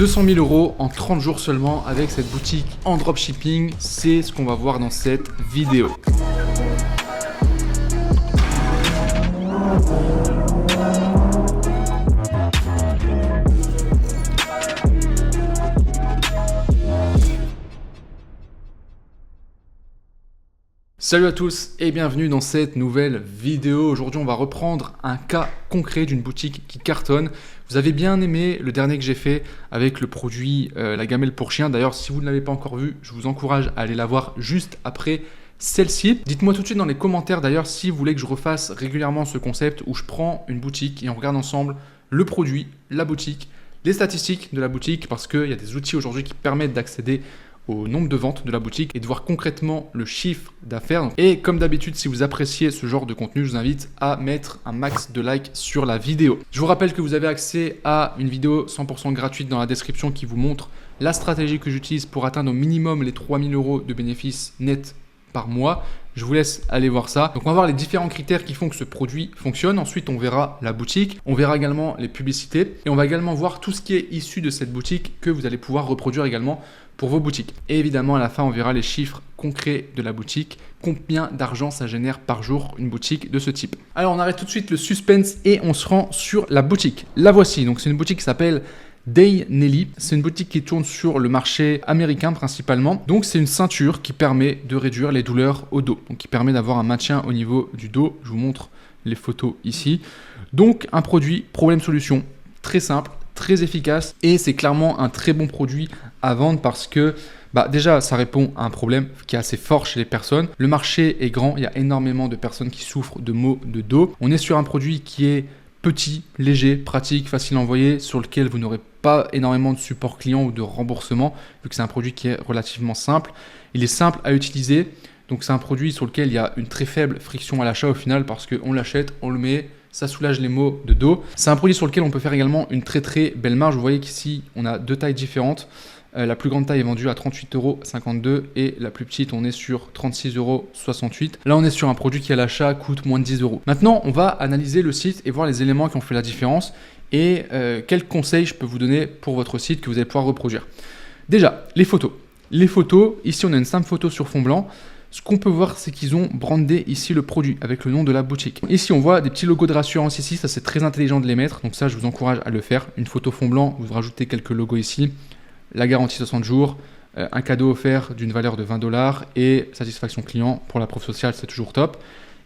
200 000 € en 30 jours seulement avec cette boutique en dropshipping, c'est ce qu'on va voir dans cette vidéo. Salut à tous et bienvenue dans cette nouvelle vidéo. Aujourd'hui on va reprendre un cas concret d'une boutique qui cartonne. Vous avez bien aimé le dernier que j'ai fait avec le produit la gamelle pour chien. D'ailleurs si vous ne l'avez pas encore vu, je vous encourage à aller la voir juste après celle-ci. Dites-moi tout de suite dans les commentaires d'ailleurs si vous voulez que je refasse régulièrement ce concept où je prends une boutique et on regarde ensemble le produit, la boutique, les statistiques de la boutique, parce qu'il y a des outils aujourd'hui qui permettent d'accéder au nombre de ventes de la boutique et de voir concrètement le chiffre d'affaires. Et comme d'habitude, si vous appréciez ce genre de contenu, je vous invite à mettre un max de likes sur la vidéo. Je vous rappelle que vous avez accès à une vidéo 100% gratuite dans la description qui vous montre la stratégie que j'utilise pour atteindre au minimum les 3 000 € de bénéfices nets par mois. Je vous laisse aller voir ça. Donc on va voir les différents critères qui font que ce produit fonctionne. Ensuite on verra la boutique, on verra également les publicités et on va également voir tout ce qui est issu de cette boutique que vous allez pouvoir reproduire également pour vos boutiques. Et évidemment à la fin on verra les chiffres concrets de la boutique, combien d'argent ça génère par jour une boutique de ce type. Alors on arrête tout de suite le suspense et on se rend sur la boutique. La voici, donc c'est une boutique qui s'appelle Day Nelly. C'est une boutique qui tourne sur le marché américain principalement. Donc c'est une ceinture qui permet de réduire les douleurs au dos, donc qui permet d'avoir un maintien au niveau du dos. Je vous montre les photos ici. Donc un produit problème-solution très simple, très efficace et c'est clairement un très bon produit à vendre parce que déjà ça répond à un problème qui est assez fort chez les personnes. Le marché est grand, il y a énormément de personnes qui souffrent de maux de dos. On est sur un produit qui est petit, léger, pratique, facile à envoyer, sur lequel vous n'aurez pas énormément de support client ou de remboursement, vu que c'est un produit qui est relativement simple. Il est simple à utiliser, donc c'est un produit sur lequel il y a une très faible friction à l'achat au final, parce qu'on l'achète, on le met, ça soulage les maux de dos. C'est un produit sur lequel on peut faire également une très très belle marge. Vous voyez qu'ici, on a deux tailles différentes. La plus grande taille est vendue à 38,52 € et la plus petite, on est sur 36,68 €. Là, on est sur un produit qui à l'achat coûte moins de 10 €. Maintenant, on va analyser le site et voir les éléments qui ont fait la différence et quels conseils je peux vous donner pour votre site que vous allez pouvoir reproduire. Déjà, les photos. Les photos, ici, on a une simple photo sur fond blanc. Ce qu'on peut voir, c'est qu'ils ont brandé ici le produit avec le nom de la boutique. Ici, on voit des petits logos de rassurance ici. Ça, c'est très intelligent de les mettre. Donc ça, je vous encourage à le faire. Une photo fond blanc, vous rajoutez quelques logos ici. La garantie 60 jours, un cadeau offert d'une valeur de 20 $ et satisfaction client pour la preuve sociale, c'est toujours top.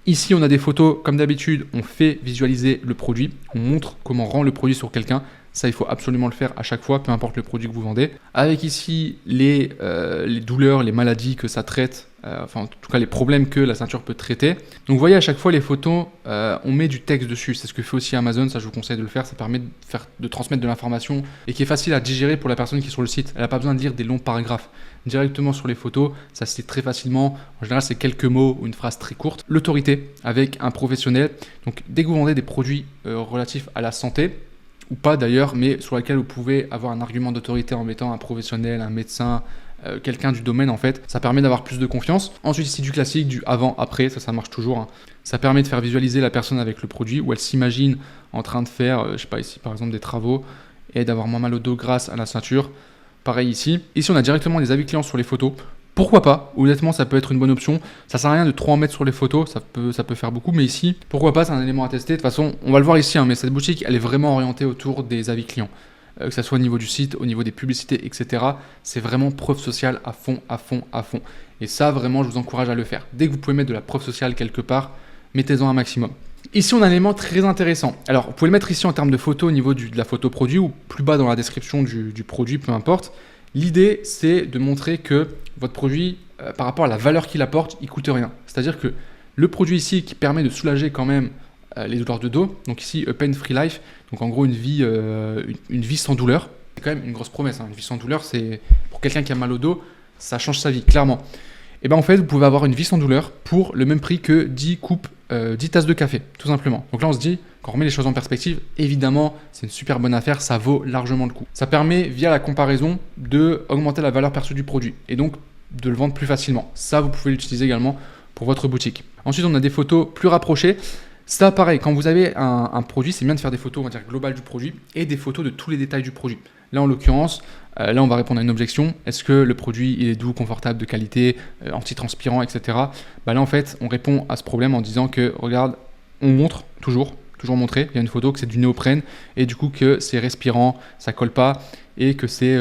Ici, on a des photos, comme d'habitude, on fait visualiser le produit, on montre comment rend le produit sur quelqu'un. Ça, il faut absolument le faire à chaque fois, peu importe le produit que vous vendez. Avec ici les douleurs, les maladies que ça traite, en tout cas les problèmes que la ceinture peut traiter. Donc vous voyez à chaque fois les photos, on met du texte dessus. C'est ce que fait aussi Amazon, ça je vous conseille de le faire. Ça permet de transmettre de l'information et qui est facile à digérer pour la personne qui est sur le site. Elle n'a pas besoin de lire des longs paragraphes. Directement sur les photos, ça se lit très facilement. En général, c'est quelques mots ou une phrase très courte. L'autorité avec un professionnel. Donc dès que vous vendez des produits relatifs à la santé, ou pas d'ailleurs, mais sur laquelle vous pouvez avoir un argument d'autorité en mettant un professionnel, un médecin, quelqu'un du domaine en fait, ça permet d'avoir plus de confiance. Ensuite ici du classique, du avant-après, ça marche toujours, hein. Ça permet de faire visualiser la personne avec le produit où elle s'imagine en train de faire, je sais pas ici par exemple des travaux et d'avoir moins mal au dos grâce à la ceinture. Pareil ici. Ici on a directement des avis clients sur les photos. Pourquoi pas? Honnêtement, ça peut être une bonne option. Ça sert à rien de trop en mettre sur les photos, ça peut faire beaucoup, mais ici, pourquoi pas, c'est un élément à tester. De toute façon, on va le voir ici, hein, mais cette boutique, elle est vraiment orientée autour des avis clients. Que ce soit au niveau du site, au niveau des publicités, etc. C'est vraiment preuve sociale à fond, à fond, à fond. Et ça, vraiment, je vous encourage à le faire. Dès que vous pouvez mettre de la preuve sociale quelque part, mettez-en un maximum. Ici, on a un élément très intéressant. Alors, vous pouvez le mettre ici en termes de photo au niveau de la photo produit ou plus bas dans la description du produit, peu importe. L'idée, c'est de montrer que votre produit, par rapport à la valeur qu'il apporte, il ne coûte rien. C'est-à-dire que le produit ici qui permet de soulager quand même les douleurs de dos, donc ici, A Pain Free Life, donc en gros une vie sans douleur. C'est quand même une grosse promesse, hein. Une vie sans douleur, c'est pour quelqu'un qui a mal au dos, ça change sa vie, clairement. Et bien en fait, vous pouvez avoir une vie sans douleur pour le même prix que 10 tasses de café, tout simplement. Donc là, on se dit, quand on remet les choses en perspective, évidemment, c'est une super bonne affaire, ça vaut largement le coup. Ça permet, via la comparaison, d'augmenter la valeur perçue du produit et donc de le vendre plus facilement. Ça, vous pouvez l'utiliser également pour votre boutique. Ensuite, on a des photos plus rapprochées. Ça, pareil, quand vous avez un produit, c'est bien de faire des photos, on va dire, globales du produit et des photos de tous les détails du produit. Là, en l'occurrence, là, on va répondre à une objection. Est-ce que le produit il est doux, confortable, de qualité, anti-transpirant, etc. Là, en fait, on répond à ce problème en disant que, regarde, on montre toujours montrer, il y a une photo que c'est du néoprène et du coup que c'est respirant, ça colle pas et que c'est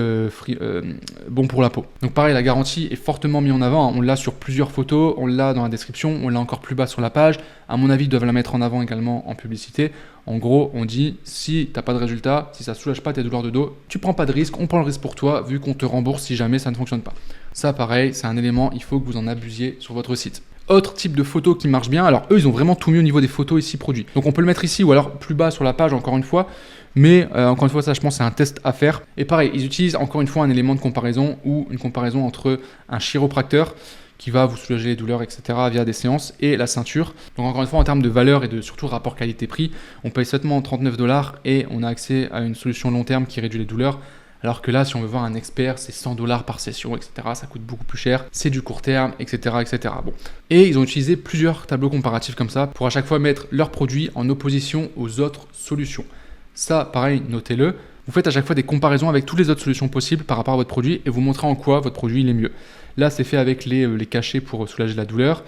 bon pour la peau. Donc pareil, la garantie est fortement mise en avant, on l'a sur plusieurs photos, on l'a dans la description, on l'a encore plus bas sur la page. À mon avis, ils doivent la mettre en avant également en publicité. En gros, on dit, si tu n'as pas de résultat, si ça ne soulage pas tes douleurs de dos, tu prends pas de risque, on prend le risque pour toi, vu qu'on te rembourse si jamais ça ne fonctionne pas. Ça, pareil, c'est un élément, il faut que vous en abusiez sur votre site. Autre type de photo qui marche bien, alors eux ils ont vraiment tout mis au niveau des photos ici produits. Donc on peut le mettre ici ou alors plus bas sur la page encore une fois, mais encore une fois ça je pense c'est un test à faire. Et pareil, ils utilisent encore une fois un élément de comparaison ou une comparaison entre un chiropracteur qui va vous soulager les douleurs etc. via des séances et la ceinture. Donc encore une fois en termes de valeur et de surtout rapport qualité-prix, on paye seulement 39 $ et on a accès à une solution long terme qui réduit les douleurs. Alors que là, si on veut voir un expert, c'est 100 $ par session, etc. Ça coûte beaucoup plus cher, c'est du court terme, etc., etc. Bon. Et ils ont utilisé plusieurs tableaux comparatifs comme ça pour à chaque fois mettre leurs produits en opposition aux autres solutions. Ça, pareil, notez-le. Vous faites à chaque fois des comparaisons avec toutes les autres solutions possibles par rapport à votre produit et vous montrez en quoi votre produit il est mieux. Là, c'est fait avec les cachets pour soulager la douleur.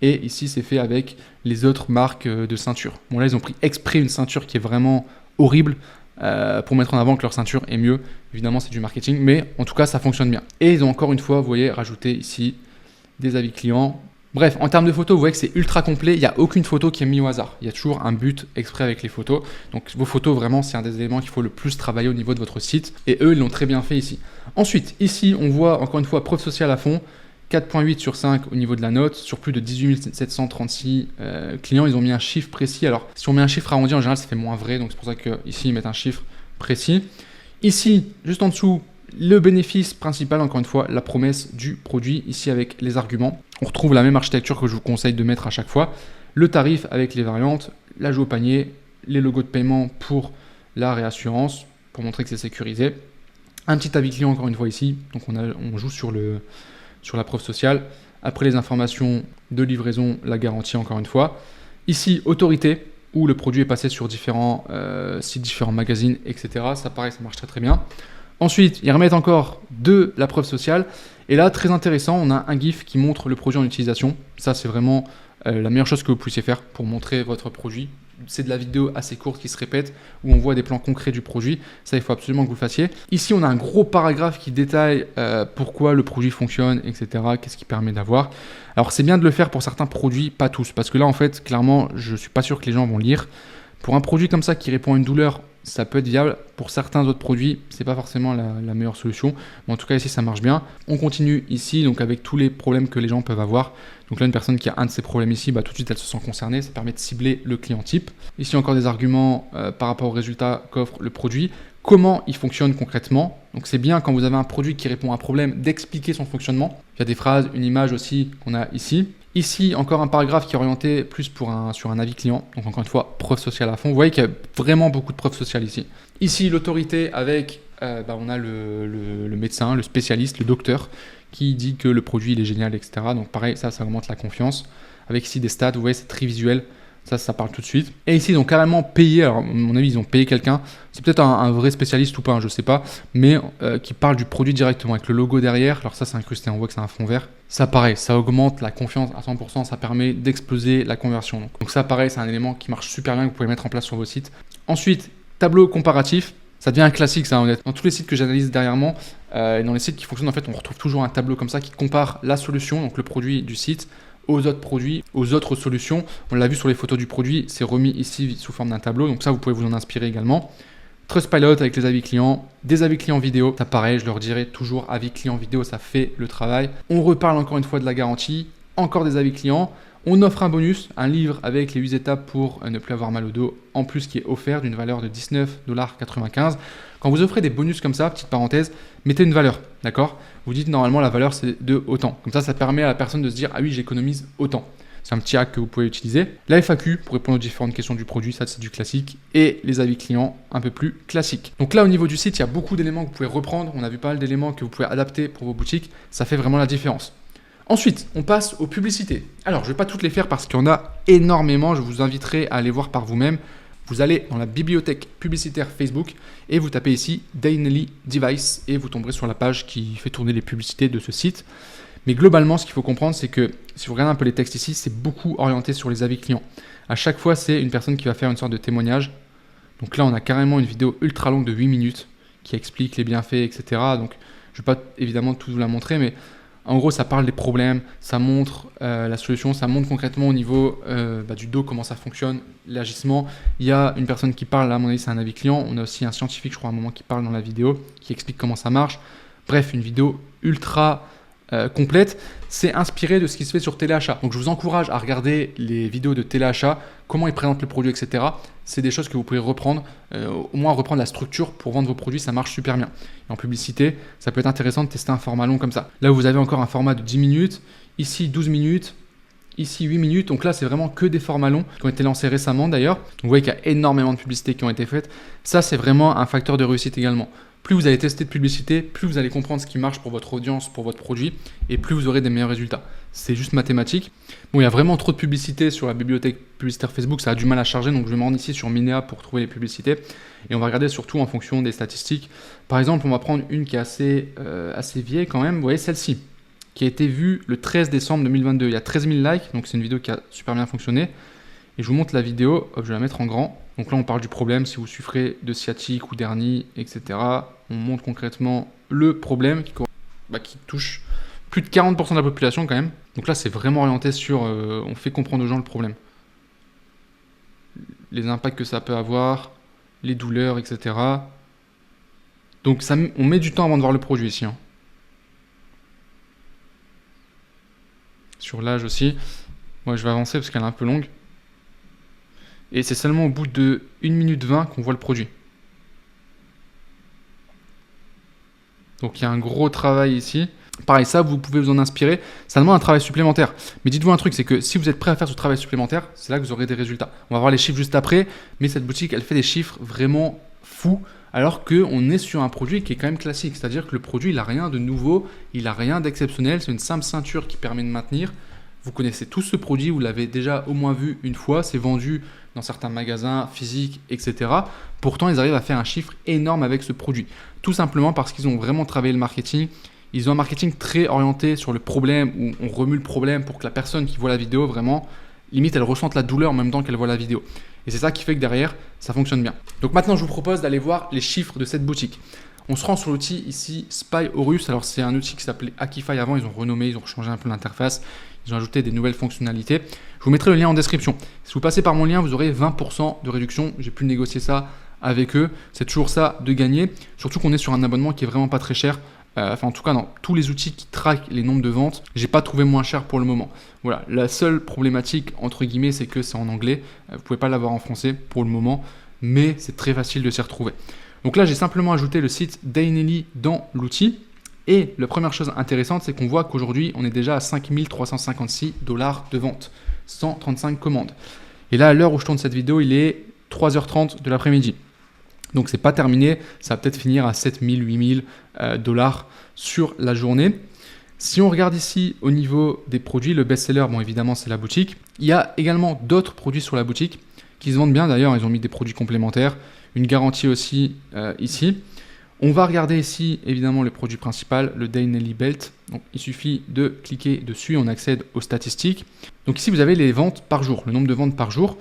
Et ici, c'est fait avec les autres marques de ceinture. Bon, là, ils ont pris exprès une ceinture qui est vraiment horrible. Pour mettre en avant que leur ceinture est mieux. Évidemment, c'est du marketing, mais en tout cas, ça fonctionne bien. Et ils ont encore une fois, vous voyez, rajouté ici des avis clients. Bref, en termes de photos, vous voyez que c'est ultra complet. Il n'y a aucune photo qui est mise au hasard. Il y a toujours un but exprès avec les photos. Donc, vos photos, vraiment, c'est un des éléments qu'il faut le plus travailler au niveau de votre site. Et eux, ils l'ont très bien fait ici. Ensuite, ici, on voit encore une fois preuve sociale à fond. 4.8 sur 5 au niveau de la note, sur plus de 18 736 clients, ils ont mis un chiffre précis. Alors, si on met un chiffre arrondi, en général, ça fait moins vrai, donc c'est pour ça qu'ici, ils mettent un chiffre précis. Ici, juste en dessous, le bénéfice principal, encore une fois, la promesse du produit, ici avec les arguments. On retrouve la même architecture que je vous conseille de mettre à chaque fois. Le tarif avec les variantes, l'ajout au panier, les logos de paiement pour la réassurance, pour montrer que c'est sécurisé. Un petit avis client, encore une fois, ici. Donc, on joue sur la preuve sociale. Après les informations de livraison, la garantie encore une fois. Ici, autorité, où le produit est passé sur différents sites, différents magazines, etc. Ça pareil, ça marche très très bien. Ensuite, ils remettent encore de la preuve sociale. Et là, très intéressant, on a un GIF qui montre le produit en utilisation. Ça, c'est vraiment la meilleure chose que vous puissiez faire pour montrer votre produit. C'est de la vidéo assez courte qui se répète où on voit des plans concrets du produit. Ça, il faut absolument que vous le fassiez. Ici, on a un gros paragraphe qui détaille pourquoi le produit fonctionne, etc. Qu'est-ce qu'il permet d'avoir. Alors, c'est bien de le faire pour certains produits, pas tous. Parce que là, en fait, clairement, je ne suis pas sûr que les gens vont lire. Pour un produit comme ça qui répond à une douleur, ça peut être viable. Pour certains autres produits, c'est pas forcément la meilleure solution. Mais en tout cas, ici, ça marche bien. On continue ici, donc avec tous les problèmes que les gens peuvent avoir. Donc là, une personne qui a un de ces problèmes ici, tout de suite, elle se sent concernée. Ça permet de cibler le client type. Ici, encore des arguments par rapport aux résultats qu'offre le produit. Comment il fonctionne concrètement. Donc c'est bien quand vous avez un produit qui répond à un problème d'expliquer son fonctionnement. Il y a des phrases, une image aussi qu'on a ici. Ici, encore un paragraphe qui est orienté plus sur un avis client. Donc encore une fois, preuve sociale à fond. Vous voyez qu'il y a vraiment beaucoup de preuves sociales ici. Ici, l'autorité avec, on a le médecin, le spécialiste, le docteur, qui dit que le produit il est génial, etc. Donc pareil, ça augmente la confiance. Avec ici des stats, vous voyez, c'est très visuel. Ça parle tout de suite. Et ici, ils ont carrément payé, alors à mon avis, ils ont payé quelqu'un. C'est peut-être un vrai spécialiste ou pas, je sais pas, mais qui parle du produit directement avec le logo derrière. Alors ça, c'est incrusté, on voit que c'est un fond vert. Ça, pareil, ça augmente la confiance à 100%, ça permet d'exploser la conversion. Donc ça, pareil, c'est un élément qui marche super bien, que vous pouvez mettre en place sur vos sites. Ensuite, tableau comparatif. Ça devient un classique, ça, honnêtement. Dans tous les sites que j'analyse dernièrement, et dans les sites qui fonctionnent, en fait, on retrouve toujours un tableau comme ça qui compare la solution, donc le produit du site, aux autres produits, aux autres solutions. On l'a vu sur les photos du produit, c'est remis ici sous forme d'un tableau. Donc ça, vous pouvez vous en inspirer également. Trustpilot avec les avis clients, des avis clients vidéo. Ça pareil, je leur dirais toujours avis clients vidéo, ça fait le travail. On reparle encore une fois de la garantie, encore des avis clients. On offre un bonus, un livre avec les 8 étapes pour ne plus avoir mal au dos, en plus qui est offert d'une valeur de 19,95 $. Quand vous offrez des bonus comme ça, petite parenthèse, mettez une valeur, d'accord? Vous dites normalement la valeur c'est de autant. Comme ça permet à la personne de se dire ah oui j'économise autant. C'est un petit hack que vous pouvez utiliser. La FAQ pour répondre aux différentes questions du produit, ça c'est du classique. Et les avis clients un peu plus classiques. Donc là au niveau du site, il y a beaucoup d'éléments que vous pouvez reprendre. On a vu pas mal d'éléments que vous pouvez adapter pour vos boutiques. Ça fait vraiment la différence. Ensuite, on passe aux publicités. Alors, je ne vais pas toutes les faire parce qu'il y en a énormément. Je vous inviterai à aller voir par vous-même. Vous allez dans la bibliothèque publicitaire Facebook et vous tapez ici Daily Device et vous tomberez sur la page qui fait tourner les publicités de ce site. Mais globalement, ce qu'il faut comprendre, c'est que si vous regardez un peu les textes ici, c'est beaucoup orienté sur les avis clients. À chaque fois, c'est une personne qui va faire une sorte de témoignage. Donc là, on a carrément une vidéo ultra longue de 8 minutes qui explique les bienfaits, etc. Donc, je ne vais pas évidemment tout vous la montrer, mais en gros, ça parle des problèmes, ça montre la solution, ça montre concrètement au niveau du dos comment ça fonctionne, l'agissement. Il y a une personne qui parle, là, à mon avis, c'est un avis client. On a aussi un scientifique, je crois, à un moment qui parle dans la vidéo, qui explique comment ça marche. Bref, une vidéo ultra complète. C'est inspiré de ce qui se fait sur téléachat. Donc, je vous encourage à regarder les vidéos de téléachat, comment ils présentent le produit, etc. C'est des choses que vous pouvez reprendre, au moins reprendre la structure pour vendre vos produits, ça marche super bien. Et en publicité, ça peut être intéressant de tester un format long comme ça. Là, vous avez encore un format de 10 minutes, ici 12 minutes, ici 8 minutes. Donc là, c'est vraiment que des formats longs qui ont été lancés récemment d'ailleurs. Donc, vous voyez qu'il y a énormément de publicités qui ont été faites. Ça, c'est vraiment un facteur de réussite également. Plus vous allez tester de publicité, plus vous allez comprendre ce qui marche pour votre audience, pour votre produit, et plus vous aurez des meilleurs résultats. C'est juste mathématique. Bon, il y a vraiment trop de publicités sur la bibliothèque publicitaire Facebook, ça a du mal à charger, donc je vais me rendre ici sur Minea pour trouver les publicités. Et on va regarder surtout en fonction des statistiques. Par exemple, on va prendre une qui est assez vieille quand même. Vous voyez celle-ci, qui a été vue le 13 décembre 2022. Il y a 13 000 likes, donc c'est une vidéo qui a super bien fonctionné. Et je vous montre la vidéo, hop, je vais la mettre en grand. Donc là, on parle du problème, si vous souffrez de sciatique ou d'hernie, etc. On montre concrètement le problème qui touche plus de 40% de la population quand même. Donc là, c'est vraiment orienté sur, on fait comprendre aux gens le problème. Les impacts que ça peut avoir, les douleurs, etc. Donc on met du temps avant de voir le produit ici. Hein. Sur l'âge aussi. Moi, je vais avancer parce qu'elle est un peu longue. Et c'est seulement au bout de 1 minute 20 qu'on voit le produit. Donc il y a un gros travail ici. Pareil, ça, vous pouvez vous en inspirer. Ça demande un travail supplémentaire. Mais dites-vous un truc, c'est que si vous êtes prêt à faire ce travail supplémentaire, c'est là que vous aurez des résultats. On va voir les chiffres juste après. Mais cette boutique, elle fait des chiffres vraiment fous. Alors qu'on est sur un produit qui est quand même classique. C'est-à-dire que le produit, il n'a rien de nouveau. Il n'a rien d'exceptionnel. C'est une simple ceinture qui permet de maintenir. Vous connaissez tous ce produit, vous l'avez déjà au moins vu une fois, c'est vendu dans certains magasins physiques, etc. Pourtant, ils arrivent à faire un chiffre énorme avec ce produit. Tout simplement parce qu'ils ont vraiment travaillé le marketing. Ils ont un marketing très orienté sur le problème, où on remue le problème pour que la personne qui voit la vidéo, vraiment, limite, elle ressente la douleur en même temps qu'elle voit la vidéo. Et c'est ça qui fait que derrière, ça fonctionne bien. Donc maintenant, je vous propose d'aller voir les chiffres de cette boutique. On se rend sur l'outil ici Spy Horus. Alors, c'est un outil qui s'appelait Akify avant. Ils ont renommé, ils ont changé un peu l'interface. Ils ont ajouté des nouvelles fonctionnalités. Je vous mettrai le lien en description. Si vous passez par mon lien, vous aurez 20% de réduction. J'ai pu négocier ça avec eux. C'est toujours ça de gagner. Surtout qu'on est sur un abonnement qui est vraiment pas très cher. En tout cas, dans tous les outils qui traquent les nombres de ventes, j'ai pas trouvé moins cher pour le moment. Voilà, la seule problématique, entre guillemets, c'est que c'est en anglais. Vous pouvez pas l'avoir en français pour le moment, mais c'est très facile de s'y retrouver. Donc là, j'ai simplement ajouté le site Dainelly dans l'outil. Et la première chose intéressante, c'est qu'on voit qu'aujourd'hui, on est déjà à 5 356 $ de vente, 135 commandes. Et là, à l'heure où je tourne cette vidéo, il est 3h30 de l'après-midi. Donc, c'est pas terminé. Ça va peut-être finir à 7 000, 8 000 $ sur la journée. Si on regarde ici au niveau des produits, le best-seller, bon, évidemment, c'est la boutique. Il y a également d'autres produits sur la boutique qui se vendent bien. D'ailleurs, ils ont mis des produits complémentaires, une garantie aussi ici. On va regarder ici, évidemment, le produit principal, le Dainelly Belt. Donc, il suffit de cliquer dessus, on accède aux statistiques. Donc ici, vous avez les ventes par jour, le nombre de ventes par jour.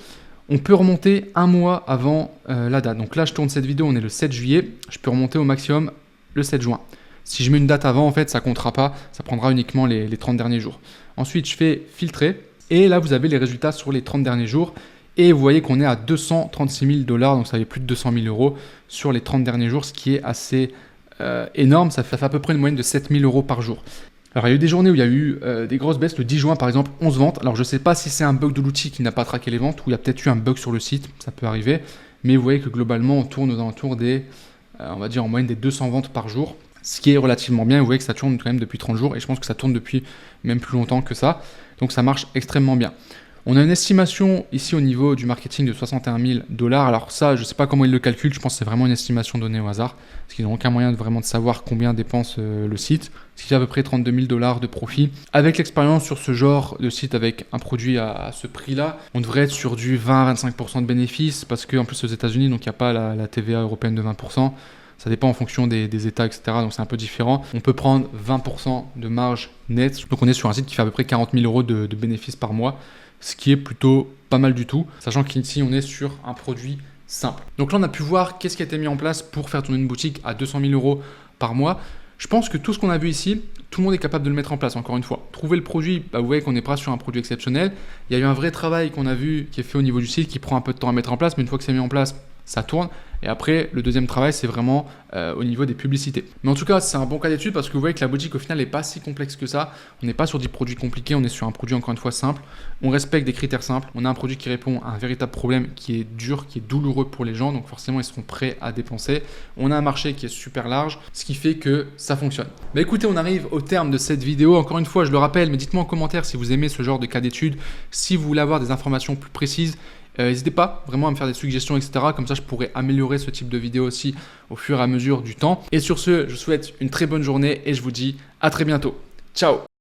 On peut remonter un mois avant la date. Donc là, je tourne cette vidéo, on est le 7 juillet. Je peux remonter au maximum le 7 juin. Si je mets une date avant, en fait, ça ne comptera pas. Ça prendra uniquement les 30 derniers jours. Ensuite, je fais filtrer. Et là, vous avez les résultats sur les 30 derniers jours. Et vous voyez qu'on est à 236 000 $, donc ça fait plus de 200 000 € sur les 30 derniers jours, ce qui est assez énorme. Ça fait à peu près une moyenne de 7 000 € par jour. Alors, il y a eu des journées où il y a eu des grosses baisses. Le 10 juin, par exemple, 11 ventes. Alors, je ne sais pas si c'est un bug de l'outil qui n'a pas traqué les ventes ou il y a peut-être eu un bug sur le site. Ça peut arriver. Mais vous voyez que globalement, on tourne aux alentours des, on va dire en moyenne des 200 ventes par jour, ce qui est relativement bien. Vous voyez que ça tourne quand même depuis 30 jours et je pense que ça tourne depuis même plus longtemps que ça. Donc, ça marche extrêmement bien. On a une estimation ici au niveau du marketing de 61 000 $. Alors ça, je ne sais pas comment ils le calculent, je pense que c'est vraiment une estimation donnée au hasard, parce qu'ils n'ont aucun moyen de savoir combien dépense le site, ce qui fait à peu près 32 000 $ de profit. Avec l'expérience sur ce genre de site, avec un produit à ce prix-là, on devrait être sur du 20-25% de bénéfices, parce qu'en plus aux États-Unis, donc il n'y a pas la TVA européenne de 20%. Ça dépend en fonction des États, etc. Donc c'est un peu différent. On peut prendre 20% de marge nette. Donc on est sur un site qui fait à peu près 40 000 € de bénéfices par mois, ce qui est plutôt pas mal du tout, sachant qu'ici on est sur un produit simple. Donc là on a pu voir qu'est-ce qui a été mis en place pour faire tourner une boutique à 200 000 € par mois. Je pense que tout ce qu'on a vu ici, tout le monde est capable de le mettre en place, encore une fois. Trouver le produit, vous voyez qu'on n'est pas sur un produit exceptionnel. Il y a eu un vrai travail qu'on a vu qui est fait au niveau du site, qui prend un peu de temps à mettre en place, mais une fois que c'est mis en place, ça tourne. Et après, le deuxième travail, c'est vraiment au niveau des publicités. Mais en tout cas, c'est un bon cas d'étude parce que vous voyez que la boutique, au final, n'est pas si complexe que ça. On n'est pas sur des produits compliqués, on est sur un produit, encore une fois, simple. On respecte des critères simples. On a un produit qui répond à un véritable problème qui est dur, qui est douloureux pour les gens. Donc forcément, ils seront prêts à dépenser. On a un marché qui est super large, ce qui fait que ça fonctionne. Mais écoutez, on arrive au terme de cette vidéo. Encore une fois, je le rappelle, mais dites-moi en commentaire si vous aimez ce genre de cas d'étude, si vous voulez avoir des informations plus précises. N'hésitez pas vraiment à me faire des suggestions, etc. Comme ça, je pourrais améliorer ce type de vidéo aussi au fur et à mesure du temps. Et sur ce, je vous souhaite une très bonne journée et je vous dis à très bientôt. Ciao!